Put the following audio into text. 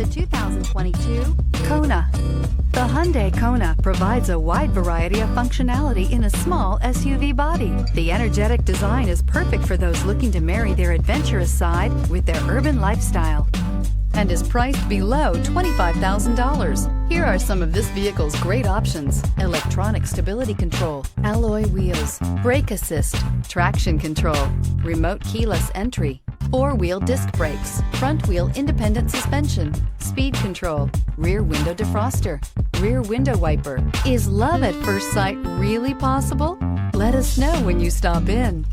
the 2022 Kona. The Hyundai Kona provides a wide variety of functionality in a small SUV body. The energetic design is perfect for those looking to marry their adventurous side with their urban lifestyle and is priced below $25,000. Here are some of this vehicle's great options: electronic stability control, alloy wheels, brake assist, traction control, remote keyless entry, four-wheel disc brakes, front-wheel independent suspension, speed control, rear window defroster, rear window wiper. Is love at first sight really possible? Let us know when you stop in.